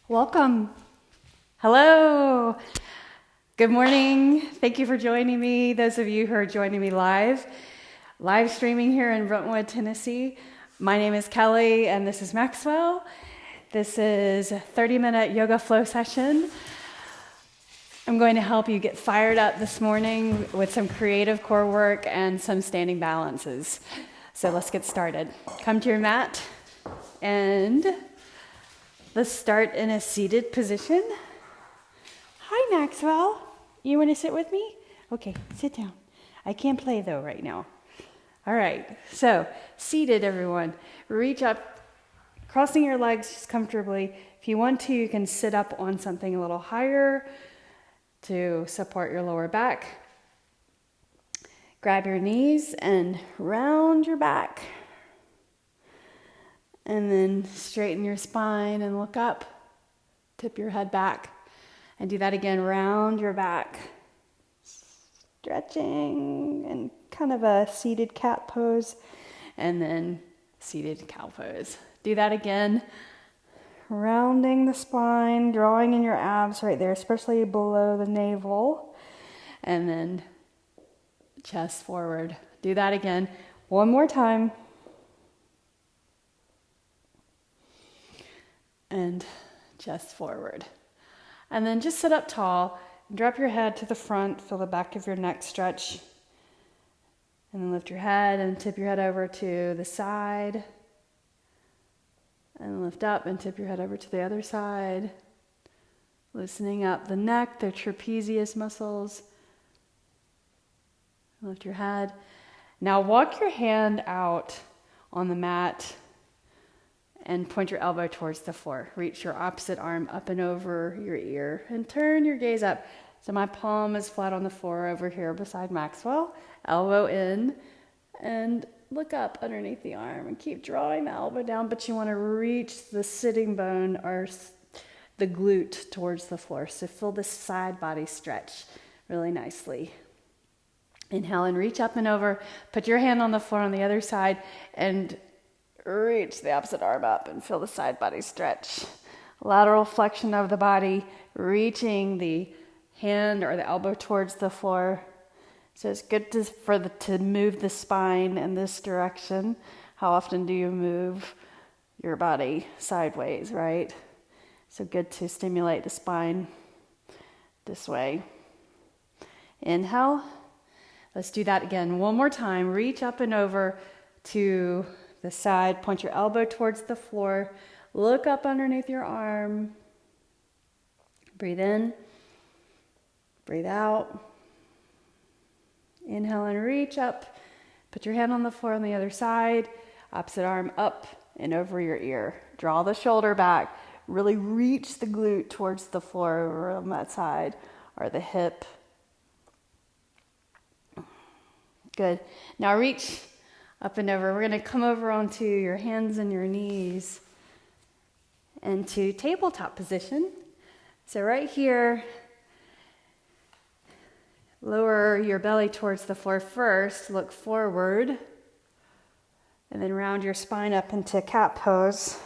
Welcome. Hello. Good morning. Thank you for joining me. Those of you who are joining me live streaming here in Brentwood, Tennessee. My name is Kelly and this is Maxwell. This is a 30-minute yoga flow session. I'm going to help you get fired up this morning with some creative core work and some standing balances. So let's get started. Come to your mat and let's start in a seated position. Hi, Maxwell. You want to sit with me? Okay, sit down. I can't play though right now. All right, so seated, everyone. Reach up, crossing your legs just comfortably. If you want to, you can sit up on something a little higher to support your lower back. Grab your knees and round your back. And then straighten your spine and look up. Tip your head back. And do that again, round your back. Stretching and kind of a seated cat pose. And then seated cow pose. Do that again. Rounding the spine, drawing in your abs right there, especially below the navel. And then chest forward. Do that again. One more time. And chest forward. And then just sit up tall. Drop your head to the front. Feel the back of your neck stretch. And then lift your head and tip your head over to the side. And lift up and tip your head over to the other side. Loosening up the neck, the trapezius muscles. Lift your head. Now walk your hand out on the mat and point your elbow towards the floor. Reach your opposite arm up and over your ear and turn your gaze up. So my palm is flat on the floor over here beside Maxwell. Elbow in and look up underneath the arm and keep drawing the elbow down, but you want to reach the sitting bone or the glute towards the floor. So feel the side body stretch really nicely. Inhale and reach up and over. Put your hand on the floor on the other side and reach the opposite arm up and feel the side body stretch. Lateral flexion of the body, reaching the hand or the elbow towards the floor. So it's good to move the spine in this direction. How often do you move your body sideways, right? So good to stimulate the spine this way. Inhale. Let's do that again. One more time. Reach up and over to the side. Point your elbow towards the floor. Look up underneath your arm. Breathe in. Breathe out. Inhale and reach up. Put your hand on the floor on the other side. Opposite arm up and over your ear. Draw the shoulder back. Really reach the glute towards the floor over on that side or the hip. Good. Now reach up and over. We're going to come over onto your hands and your knees into tabletop position. So right here, lower your belly towards the floor first. Look forward. And then round your spine up into cat pose.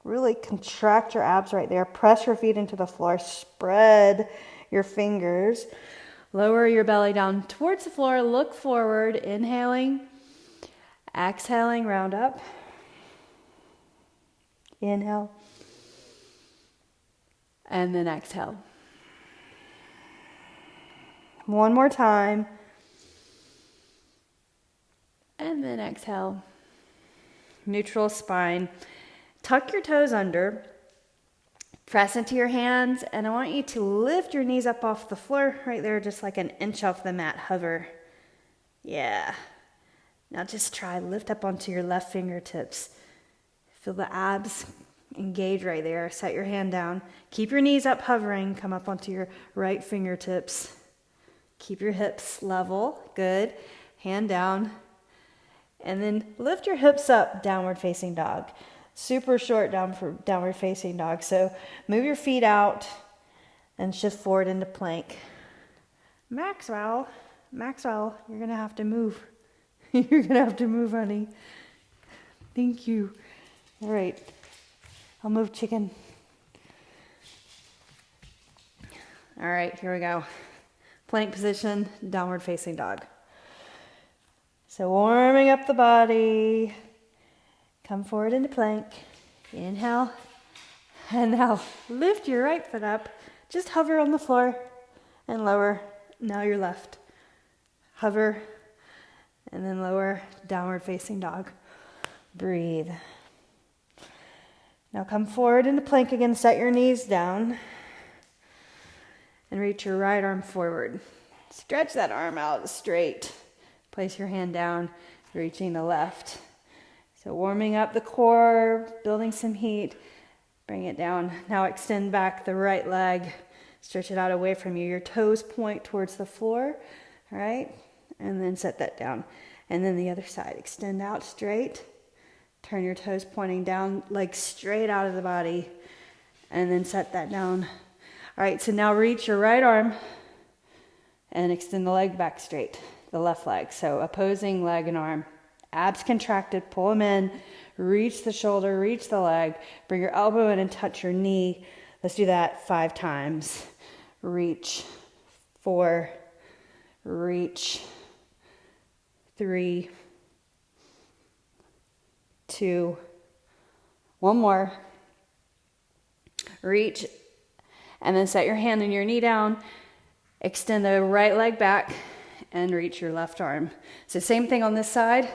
Really contract your abs right there. Press your feet into the floor. Spread your fingers. Lower your belly down towards the floor. Look forward. Inhaling. Exhaling. Round up. Inhale. And then exhale. One more time. And then exhale. Neutral spine. Tuck your toes under. Press into your hands. And I want you to lift your knees up off the floor right there, just like an inch off the mat. Hover. Yeah. Now just try. Lift up onto your left fingertips. Feel the abs engage right there. Set your hand down. Keep your knees up hovering. Come up onto your right fingertips. Keep your hips level. Good. Hand down. And then lift your hips up, downward facing dog. Super short downward facing dog. So move your feet out and shift forward into plank. Maxwell, you're going to have to move. You're going to have to move, honey. Thank you. All right. I'll move chicken. All right, here we go. Plank position, downward facing dog. So warming up the body. Come forward into plank. Inhale. And now lift your right foot up. Just hover on the floor and lower. Now your left. Hover and then lower, downward facing dog. Breathe. Now come forward into plank again. Set your knees down and reach your right arm forward. Stretch that arm out straight. Place your hand down, reaching the left. So warming up the core, building some heat. Bring it down. Now extend back the right leg. Stretch it out away from you. Your toes point towards the floor. All right? And then set that down. And then the other side. Extend out straight. Turn your toes pointing down, legs straight out of the body. And then set that down. All right, so now reach your right arm and extend the leg back straight. The left leg. So opposing leg and arm. Abs contracted, pull them in. Reach the shoulder, reach the leg. Bring your elbow in and touch your knee. Let's do that 5 times. Reach. 4. Reach. 3. 2. One more. Reach. And then set your hand and your knee down. Extend the right leg back and reach your left arm. So same thing on this side.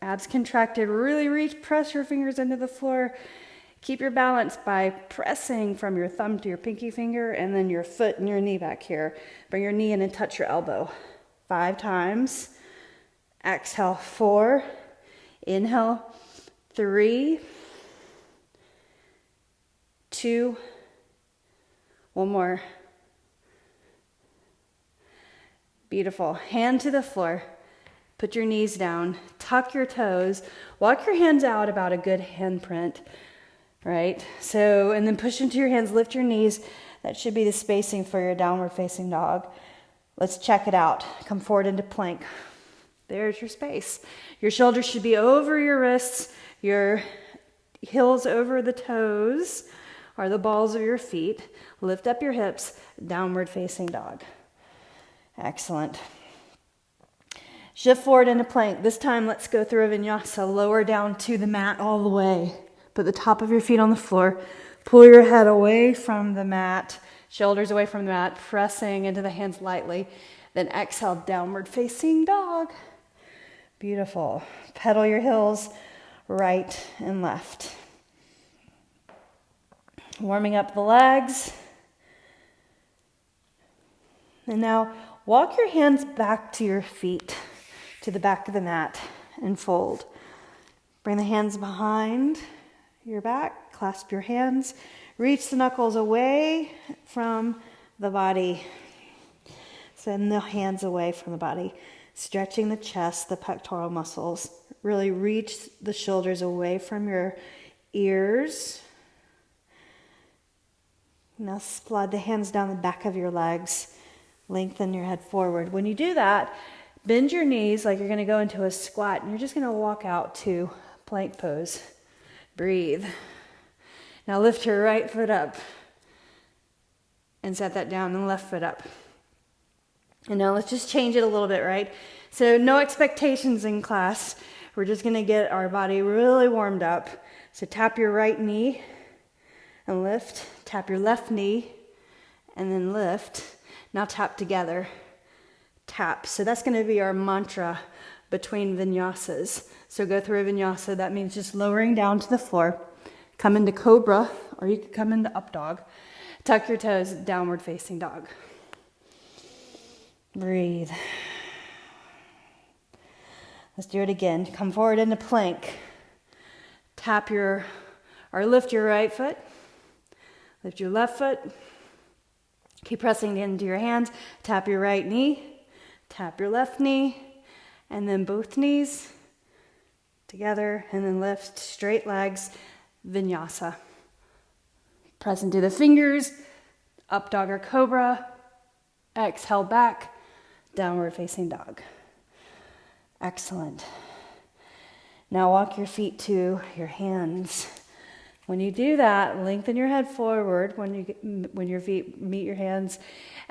Abs contracted, really reach, press your fingers into the floor. Keep your balance by pressing from your thumb to your pinky finger and then your foot and your knee back here. Bring your knee in and touch your elbow. 5 times. Exhale, 4. Inhale, 3. 2. One more. Beautiful. Hand to the floor. Put your knees down. Tuck your toes. Walk your hands out about a good handprint. Right? So, and then push into your hands. Lift your knees. That should be the spacing for your downward facing dog. Let's check it out. Come forward into plank. There's your space. Your shoulders should be over your wrists. Your heels over the toes or the balls of your feet. Lift up your hips. Downward facing dog. Excellent. Shift forward into plank. This time, let's go through a vinyasa. Lower down to the mat all the way. Put the top of your feet on the floor. Pull your head away from the mat. Shoulders away from the mat. Pressing into the hands lightly. Then exhale, downward facing dog. Beautiful. Pedal your heels right and left. Warming up the legs. And now walk your hands back to your feet, to the back of the mat, and fold. Bring the hands behind your back, clasp your hands, reach the knuckles away from the body. Send the hands away from the body, stretching the chest, the pectoral muscles. Really reach the shoulders away from your ears. Now slide the hands down the back of your legs. Lengthen your head forward. When you do that, bend your knees like you're going to go into a squat, and you're just going to walk out to plank pose. Breathe. Now lift your right foot up and set that down, and left foot up. And now let's just change it a little bit, right? So no expectations in class. We're just going to get our body really warmed up. So tap your right knee and lift. Tap your left knee and then lift. Now tap together. Tap. So that's going to be our mantra between vinyasas. So go through a vinyasa. That means just lowering down to the floor. Come into cobra, or you could come into up dog. Tuck your toes, downward facing dog. Breathe. Let's do it again. Come forward into plank. Tap your, or lift your right foot. Lift your left foot. Keep pressing into your hands. Tap your right knee. Tap your left knee. And then both knees together. And then lift straight legs. Vinyasa. Press into the fingers. Up dog or cobra. Exhale back. Downward facing dog. Excellent. Now walk your feet to your hands. When you do that, lengthen your head forward. When your feet meet your hands,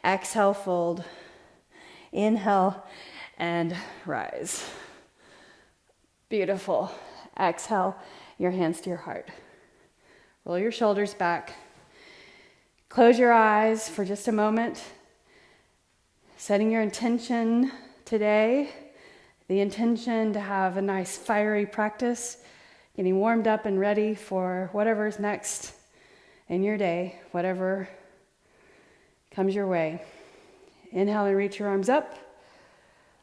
exhale, fold. Inhale and rise. Beautiful. Exhale, your hands to your heart. Roll your shoulders back. Close your eyes for just a moment. Setting your intention today, the intention to have a nice fiery practice, getting warmed up and ready for whatever's next in your day, whatever comes your way. Inhale and reach your arms up.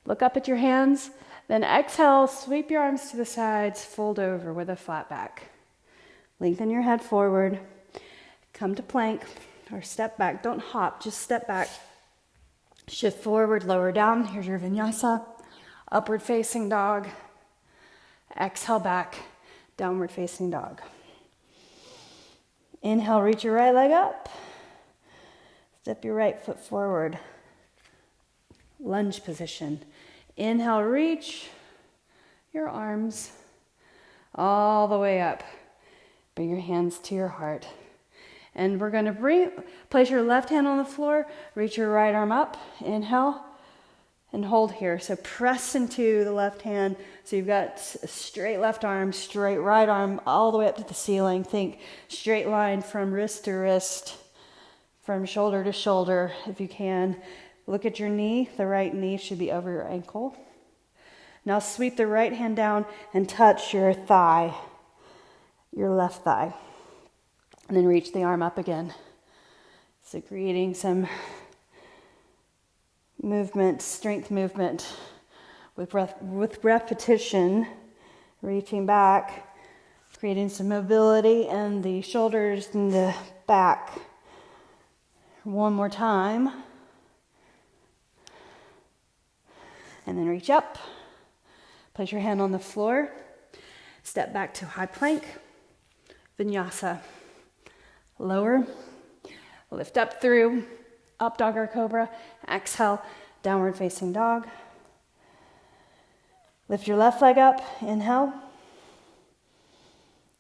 Look up at your hands. Then exhale, sweep your arms to the sides, fold over with a flat back. Lengthen your head forward. Come to plank or step back. Don't hop, just step back. Shift forward, lower down. Here's your vinyasa. Upward facing dog. Exhale back, downward facing dog. Inhale, reach your right leg up. Step your right foot forward. Lunge position. Inhale, reach your arms all the way up. Bring your hands to your heart. And we're going to place your left hand on the floor, reach your right arm up, inhale, and hold here. So press into the left hand. So you've got a straight left arm, straight right arm, all the way up to the ceiling. Think straight line from wrist to wrist, from shoulder to shoulder, if you can. Look at your knee. The right knee should be over your ankle. Now sweep the right hand down and touch your thigh, your left thigh. And then reach the arm up again. So creating some movement, strength movement with repetition, reaching back, creating some mobility in the shoulders and the back. One more time. And then reach up. Place your hand on the floor. Step back to high plank. Vinyasa. Lower. Lift up through. Up dog or cobra. Exhale. Downward facing dog. Lift your left leg up. Inhale.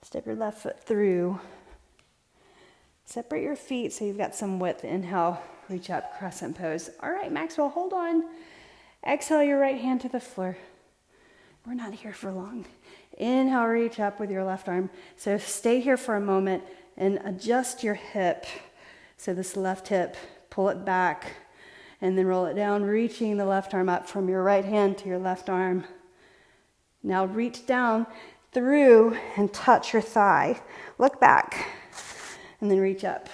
Step your left foot through. Separate your feet so you've got some width. Inhale. Reach up. Crescent pose. All right, Maxwell, hold on. Exhale your right hand to the floor. We're not here for long. Inhale, reach up with your left arm. So stay here for a moment and adjust your hip. So this left hip, pull it back and then roll it down, reaching the left arm up from your right hand to your left arm. Now reach down through and touch your thigh. Look back and then reach up.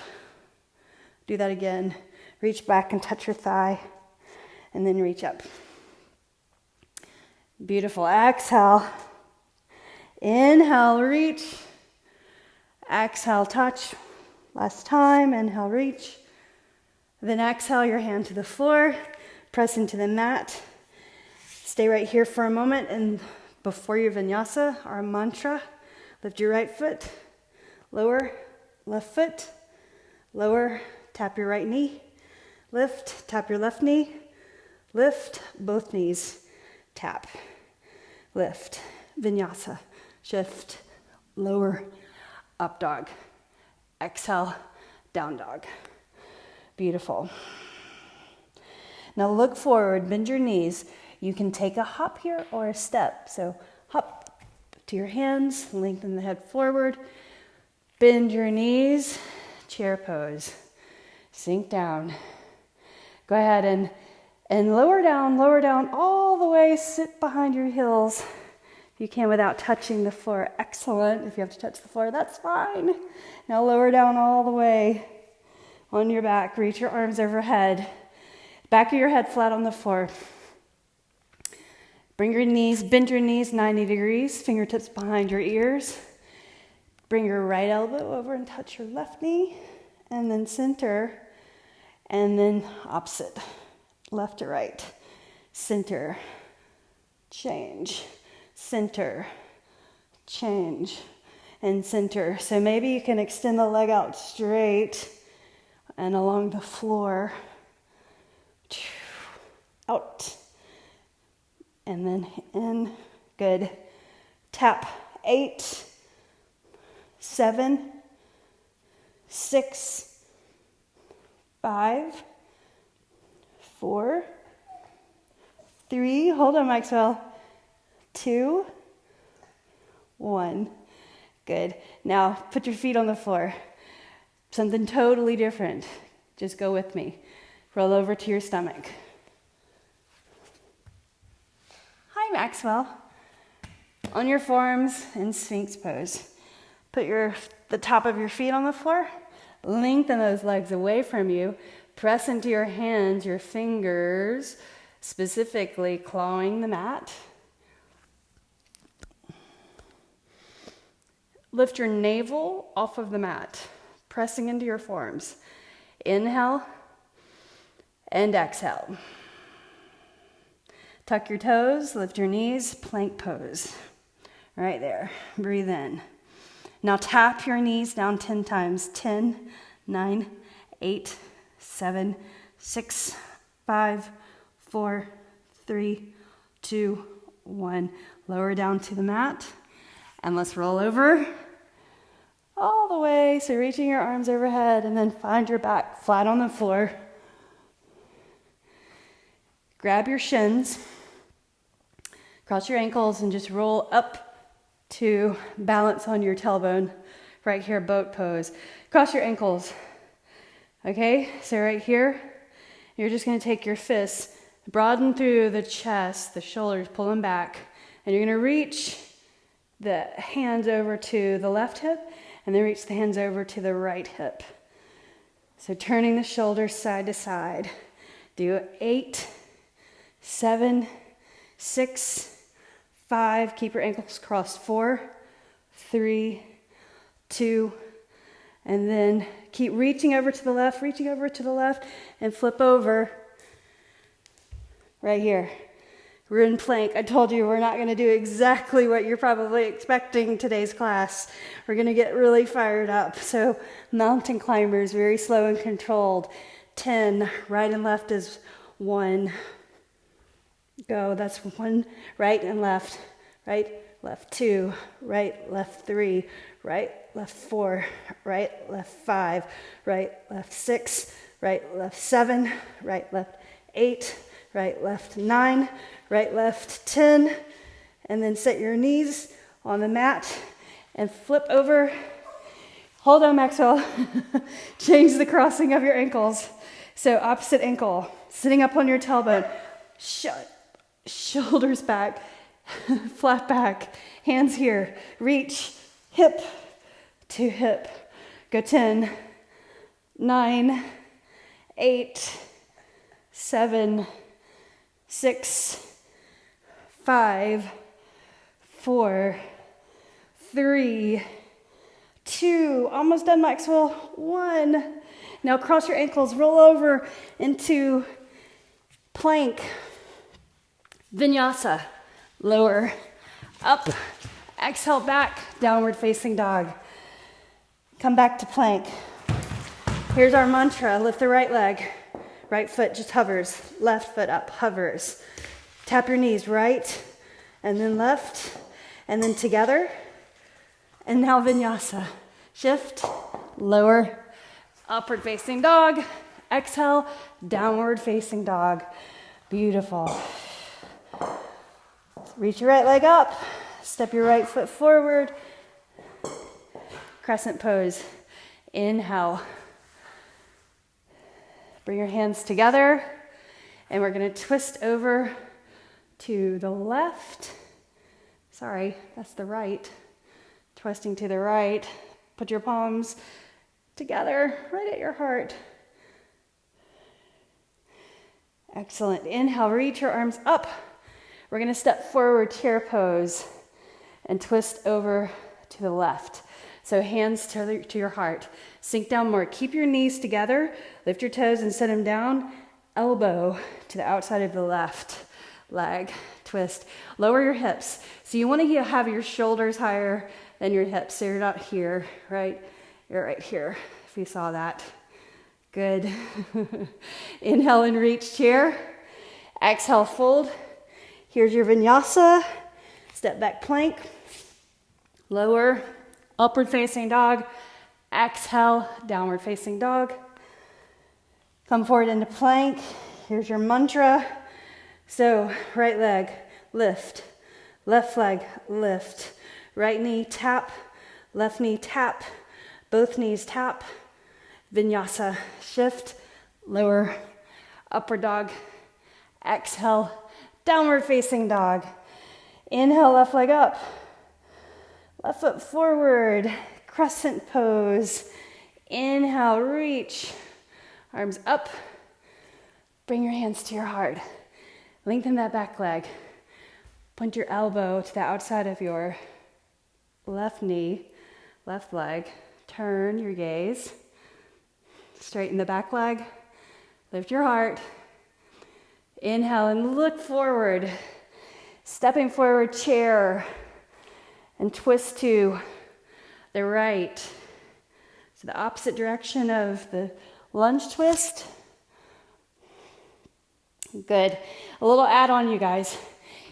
Do that again. Reach back and touch your thigh. And then reach up. Beautiful. Exhale. Inhale, reach. Exhale, touch. Last time. Inhale, reach. Then exhale your hand to the floor. Press into the mat. Stay right here for a moment. And before your vinyasa, our mantra, lift your right foot. Lower, left foot. Lower, tap your right knee. Lift, tap your left knee. Lift, both knees, tap, lift, vinyasa, shift, lower, up dog, exhale, down dog. Beautiful. Now look forward, bend your knees. You can take a hop here or a step. So hop to your hands, lengthen the head forward, bend your knees, chair pose, sink down. Go ahead and lower down all the way, sit behind your heels. If you can without touching the floor, excellent. If you have to touch the floor, that's fine. Now lower down all the way on your back, reach your arms overhead. Back of your head flat on the floor. Bring your knees, bend your knees 90 degrees, fingertips behind your ears. Bring your right elbow over and touch your left knee, and then center, and then opposite. Left to right, center, change, center, change, and center. So maybe you can extend the leg out straight and along the floor, out, and then in, good. Tap 8, 7, 6, 5, 4, 3, hold on Maxwell, 2, 1. Good. Now put your feet on the floor. Something totally different. Just go with me. Roll over to your stomach. Hi Maxwell. On your forearms in Sphinx pose. Put the top of your feet on the floor. Lengthen those legs away from you. Press into your hands, your fingers, specifically clawing the mat. Lift your navel off of the mat, pressing into your forearms. Inhale and exhale. Tuck your toes, lift your knees, plank pose. Right there. Breathe in. Now tap your knees down 10 times. 10, 9, 8, 7, 6, 5, 4, 3, 2, 1. Lower down to the mat. And let's roll over all the way. So reaching your arms overhead and then find your back flat on the floor. Grab your shins, cross your ankles, and just roll up to balance on your tailbone. Right here, boat pose. Cross your ankles. Okay, so right here, you're just going to take your fists, broaden through the chest, the shoulders, pull them back, and you're going to reach the hands over to the left hip, and then reach the hands over to the right hip. So turning the shoulders side to side. Do 8, 7, 6, 5. Keep your ankles crossed. 4, 3, 2, and then keep reaching over to the left, and flip over right here. We're in plank. I told you we're not going to do exactly what you're probably expecting today's class. We're going to get really fired up. So mountain climbers, very slow and controlled. 10, right and left is 1. Go, that's 1, right and left. Right, left 2, right, left 3, right, left 4, right, left 5, right, left 6, right, left 7, right, left 8, right, left 9, right, left 10, and then set your knees on the mat and flip over. Hold on, Maxwell. Change the crossing of your ankles. So opposite ankle, sitting up on your tailbone, shoulders back, flat back, hands here, reach, hip to hip. Go 10, 9, 8, 7, 6, 5, 4, 3, 2, almost done, Maxwell, 1. Now cross your ankles, roll over into plank, vinyasa, lower, up, exhale back, downward facing dog. Come back to plank. Here's our mantra, lift the right leg. Right foot just hovers, left foot up, hovers. Tap your knees, right, and then left, and then together. And now vinyasa. Shift, lower, upward facing dog. Exhale, downward facing dog. Beautiful. Reach your right leg up. Step your right foot forward. Crescent pose. Inhale. Bring your hands together, and we're going to twist over to the left. Sorry, that's the right. Twisting to the right. Put your palms together, right at your heart. Excellent. Inhale, reach your arms up. We're going to step forward, chair pose, and twist over to the left. So hands to your heart. Sink down more. Keep your knees together. Lift your toes and set them down. Elbow to the outside of the left leg. Twist. Lower your hips. So you want to have your shoulders higher than your hips. So you're not here, right? You're right here, if you saw that. Good. Inhale and reach, chair. Exhale, fold. Here's your vinyasa. Step back plank. Lower. Upward facing dog. Exhale, downward facing dog. Come forward into plank. Here's your mantra. So right leg, lift. Left leg, lift. Right knee, tap. Left knee, tap. Both knees, tap. Vinyasa, shift. Lower, upward dog. Exhale, downward facing dog. Inhale, left leg up. Left foot forward, crescent pose. Inhale, reach. Arms up. Bring your hands to your heart. Lengthen that back leg. Point your elbow to the outside of your left knee, left leg. Turn your gaze. Straighten the back leg. Lift your heart. Inhale and look forward. Stepping forward, chair. And twist to the right. So the opposite direction of the lunge twist. Good. A little add-on, you guys.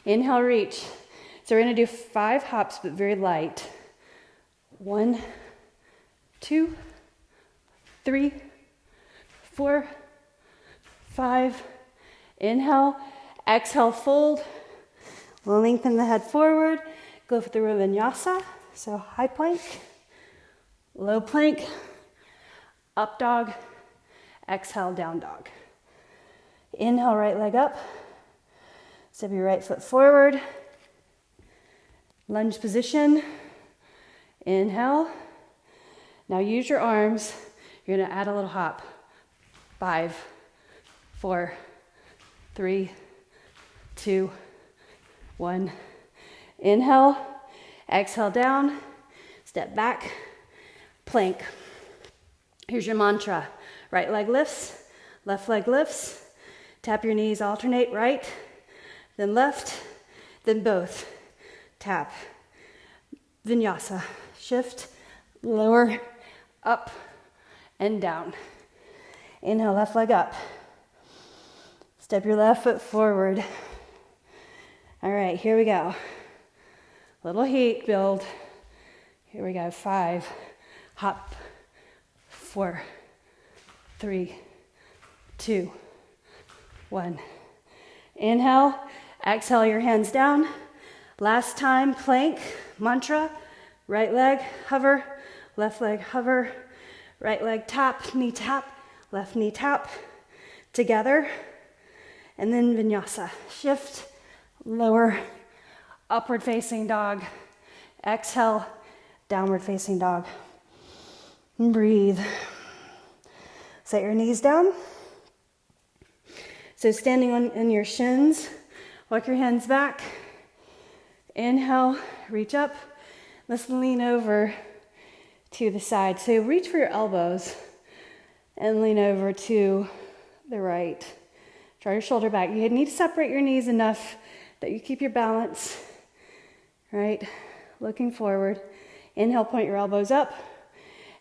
Inhale, reach. So we're going to do 5 hops, but very light. 1, 2, 3, 4, 5. Inhale. Exhale, fold. Lengthen the head forward. Go for the vinyasa. So high plank, low plank, up dog. Exhale, down dog. Inhale, right leg up. Step your right foot forward. Lunge position. Inhale. Now use your arms. You're going to add a little hop. 5, 4, 3, 2, 1. Inhale. Exhale down. Step back. Plank. Here's your mantra. Right leg lifts. Left leg lifts. Tap your knees, alternate right, then left, then both. Tap. Vinyasa. Shift, lower, up, and down. Inhale, left leg up. Step your left foot forward. All right, here we go. Little heat build. Here we go. 5, hop, 4, 3, 2, 1. Inhale, exhale your hands down. Last time, plank, mantra. Right leg, hover. Left leg, hover. Right leg, tap, knee tap. Left knee tap. Together. And then vinyasa. Shift, lower, upward facing dog. Exhale, downward facing dog. And breathe. Set your knees down. So standing on your shins, walk your hands back. Inhale, reach up. Let's lean over to the side. So reach for your elbows and lean over to the right. Draw your shoulder back. You need to separate your knees enough that you keep your balance, right? Looking forward. Inhale, point your elbows up,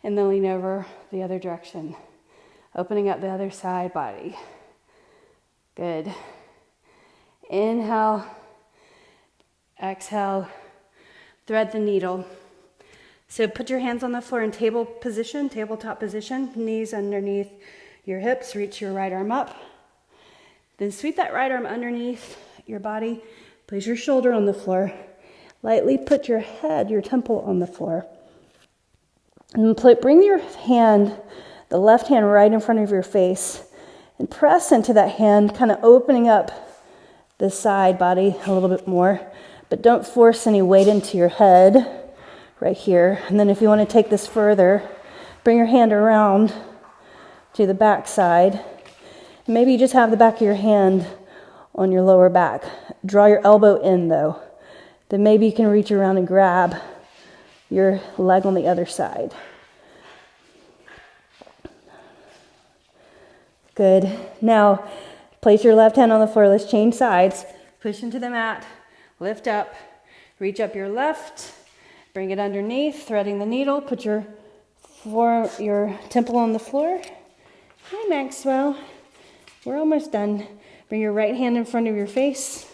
and then lean over the other direction. Opening up the other side body. Good. Inhale, exhale, thread the needle. So put your hands on the floor in table position, tabletop position, knees underneath your hips, reach your right arm up. Then sweep that right arm underneath your body, place your shoulder on the floor, lightly put your head, your temple on the floor. And bring your hand, the left hand right in front of your face, and press into that hand, kind of opening up the side body a little bit more. But don't force any weight into your head right here. And then if you want to take this further, bring your hand around to the back side. Maybe you just have the back of your hand on your lower back. Draw your elbow in though. Then maybe you can reach around and grab your leg on the other side. Good. Now, place your left hand on the floor. Let's change sides. Push into the mat. Lift up. Reach up your left. Bring it underneath, threading the needle. Put your temple on the floor. Hi, Maxwell. We're almost done. Bring your right hand in front of your face.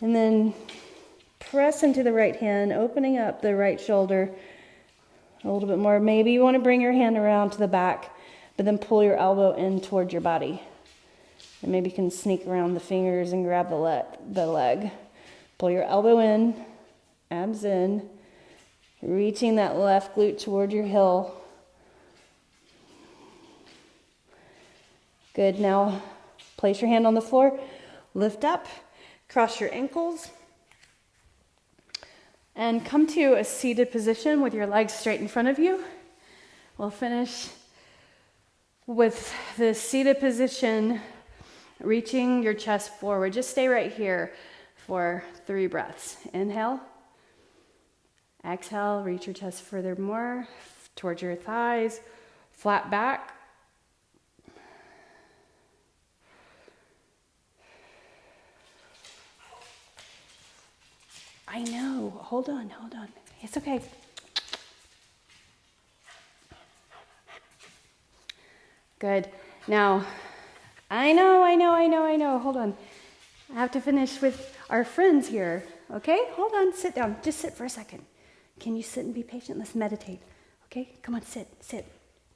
And then press into the right hand, opening up the right shoulder. A little bit more. Maybe you want to bring your hand around to the back, but then pull your elbow in towards your body. And maybe you can sneak around the fingers and grab the leg. Pull your elbow in, abs in, reaching that left glute toward your heel. Good. Now place your hand on the floor, lift up, cross your ankles, and come to a seated position with your legs straight in front of you. We'll finish with the seated position, reaching your chest forward. Just stay right here for 3 breaths. Inhale. Exhale, reach your chest further more towards your thighs, flat back. I know, hold on. It's okay. Good. Now, I know, hold on. I have to finish with our friends here, okay? Hold on, sit down, just sit for a second. Can you sit and be patient? Let's meditate, okay? Come on, sit,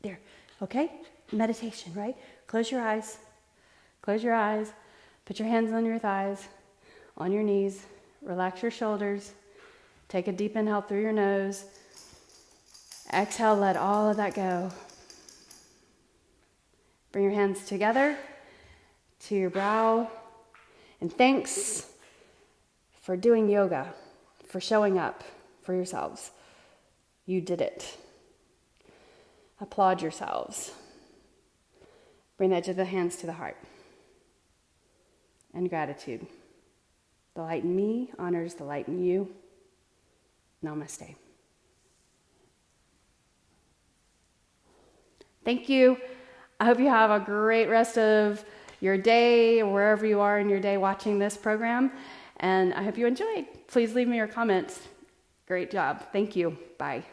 there, okay? Meditation, right? Close your eyes, put your hands on your thighs, on your knees, relax your shoulders, take a deep inhale through your nose, exhale, let all of that go. Bring your hands together to your brow, and thanks for doing yoga, for showing up for yourselves. You did it. Applaud yourselves. Bring that to the hands to the heart. And gratitude. The light in me honors the light in you. Namaste. Thank you. I hope you have a great rest of your day, or wherever you are in your day watching this program. And I hope you enjoyed. Please leave me your comments. Great job. Thank you. Bye.